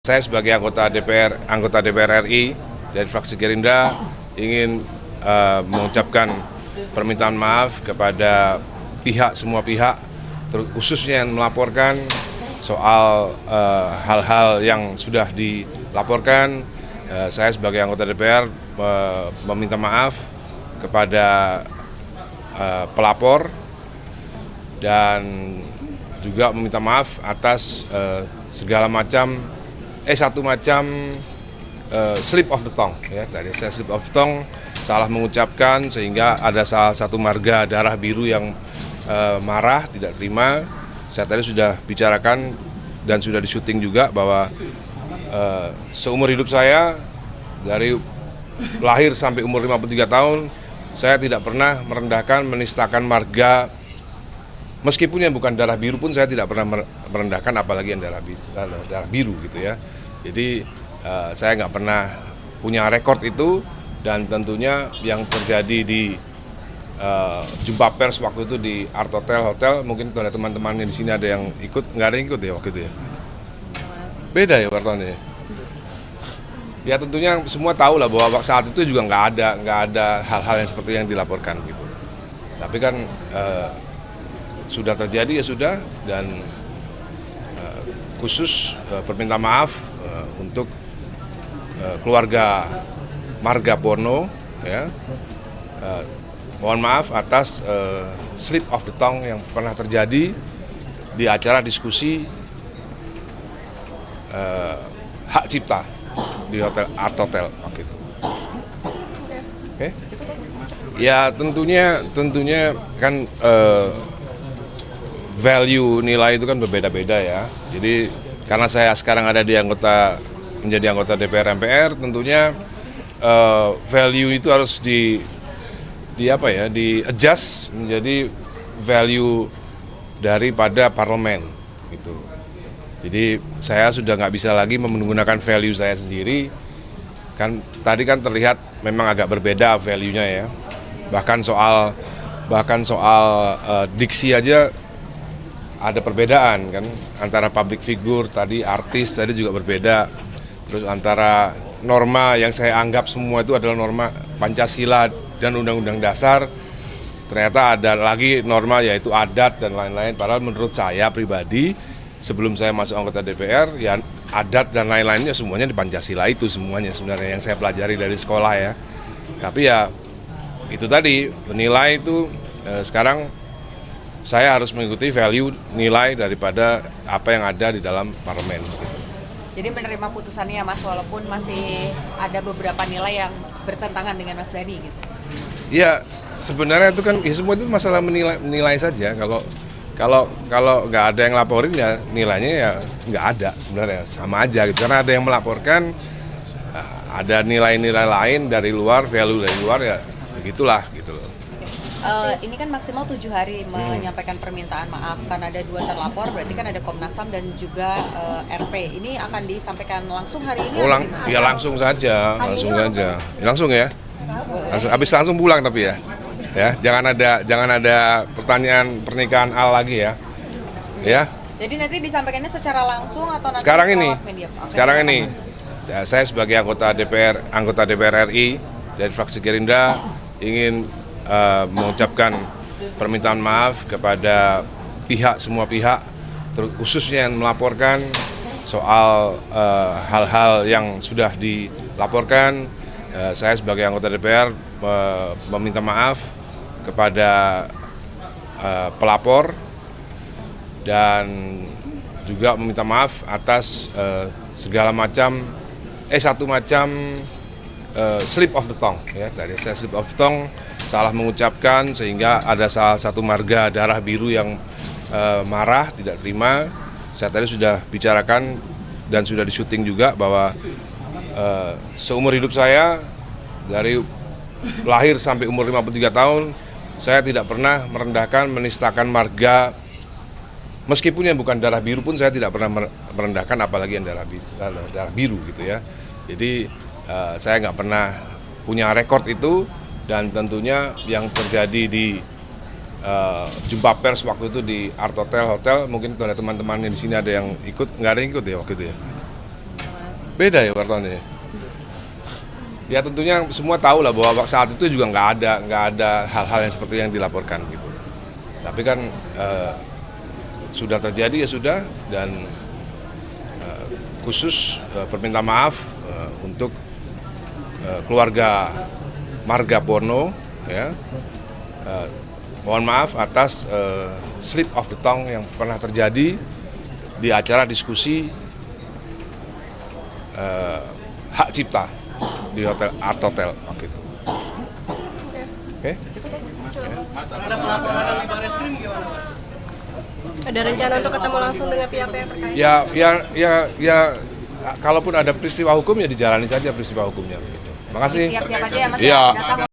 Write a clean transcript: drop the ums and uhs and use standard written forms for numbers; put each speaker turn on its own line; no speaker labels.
Saya sebagai anggota DPR RI dari fraksi Gerindra ingin mengucapkan permintaan maaf kepada semua pihak, khususnya yang melaporkan soal hal-hal yang sudah dilaporkan. Saya sebagai anggota DPR meminta maaf kepada pelapor dan juga meminta maaf atas segala macam slip of the tongue, ya. Tadi saya slip of the tongue, salah mengucapkan sehingga ada salah satu marga darah biru yang marah, tidak terima. Saya tadi sudah bicarakan dan sudah disyuting juga bahwa seumur hidup saya dari lahir sampai umur 53 tahun saya tidak pernah merendahkan, menistakan marga. Meskipun yang bukan darah biru pun saya tidak pernah merendahkan, apalagi yang darah biru gitu ya. Jadi saya nggak pernah punya rekor itu, dan tentunya yang terjadi di jumpa pers waktu itu di Art Hotel, mungkin ada teman-teman di sini ada yang ikut, nggak ada yang ikut ya waktu itu ya? Beda ya wartawannya. Ya tentunya semua tahu lah bahwa saat itu juga nggak ada hal-hal yang seperti yang dilaporkan gitu. Tapi kan sudah terjadi ya sudah, dan khusus permintaan maaf untuk keluarga Marga Porno, ya. Mohon maaf atas slip of the tongue yang pernah terjadi di acara diskusi hak cipta di Art Hotel waktu itu. Oke? Ya tentunya kan value nilai itu kan berbeda-beda ya. Jadi karena saya sekarang ada menjadi anggota DPR MPR, tentunya value itu harus di adjust menjadi value daripada parlemen gitu. Jadi saya sudah nggak bisa lagi menggunakan value saya sendiri. Kan tadi kan terlihat memang agak berbeda value-nya ya. Bahkan soal diksi aja ada perbedaan kan, antara public figure tadi, artis tadi juga berbeda. Terus antara norma yang saya anggap semua itu adalah norma Pancasila dan Undang-Undang Dasar, ternyata ada lagi norma yaitu adat dan lain-lain. Padahal menurut saya pribadi sebelum saya masuk anggota DPR, ya adat dan lain-lainnya semuanya di Pancasila itu semuanya sebenarnya yang saya pelajari dari sekolah ya. Tapi ya itu tadi, nilai itu sekarang saya harus mengikuti value nilai daripada apa yang ada di dalam parlemen.
Jadi menerima putusannya Mas, walaupun masih ada beberapa nilai yang bertentangan dengan Mas Dhani gitu.
Ya sebenarnya itu kan ya semua itu masalah menilai saja. Kalau nggak ada yang laporin ya nilainya ya nggak ada sebenarnya, sama aja gitu. Karena ada yang melaporkan, ada nilai-nilai lain dari luar, value dari luar, ya begitulah gitu loh.
Ini kan maksimal 7 hari menyampaikan permintaan maaf, kan ada 2 terlapor, berarti kan ada Komnas HAM dan juga RP. Ini akan disampaikan langsung hari ini?
Ya langsung saja. Langsung ya. Langsung pulang tapi ya. Ya, jangan ada pertanyaan pernikahan Al lagi ya. Ya.
Jadi nanti disampaikannya secara langsung atau nanti
sekarang ini?
media?
Sekarang ini. Ya, saya sebagai anggota DPR RI dari fraksi Gerindra ingin mengucapkan permintaan maaf kepada semua pihak, khususnya yang melaporkan soal hal-hal yang sudah dilaporkan. Saya sebagai anggota DPR meminta maaf kepada pelapor dan juga meminta maaf atas segala macam slip of the tongue, ya. Tadi saya slip of the tongue, salah mengucapkan sehingga ada salah satu marga darah biru yang marah, tidak terima. Saya tadi sudah bicarakan dan sudah disyuting juga bahwa seumur hidup saya dari lahir sampai umur 53 tahun saya tidak pernah merendahkan, menistakan marga. Meskipun yang bukan darah biru pun saya tidak pernah merendahkan, apalagi yang darah biru gitu ya. Jadi saya nggak pernah punya rekor itu, dan tentunya yang terjadi di jumpa pers waktu itu di Art Hotel, mungkin ada teman-teman di sini ada yang ikut, nggak ada yang ikut ya waktu itu ya? Beda ya wartawannya. Ya tentunya semua tahu lah bahwa saat itu juga nggak ada hal-hal yang seperti yang dilaporkan gitu. Tapi kan sudah terjadi ya sudah, dan khusus perminta maaf untuk keluarga Marga Porno, ya. Mohon maaf atas slip of the tongue yang pernah terjadi di acara diskusi hak cipta di hotel Art Hotel waktu itu. Oke?
Ada rencana untuk ketemu langsung dengan pihak-pihak terkait?
Ya, kalaupun ada peristiwa hukum ya dijalani saja peristiwa hukumnya. Terima kasih.
Siap-siap aja ya Mas.
Iya.
Datang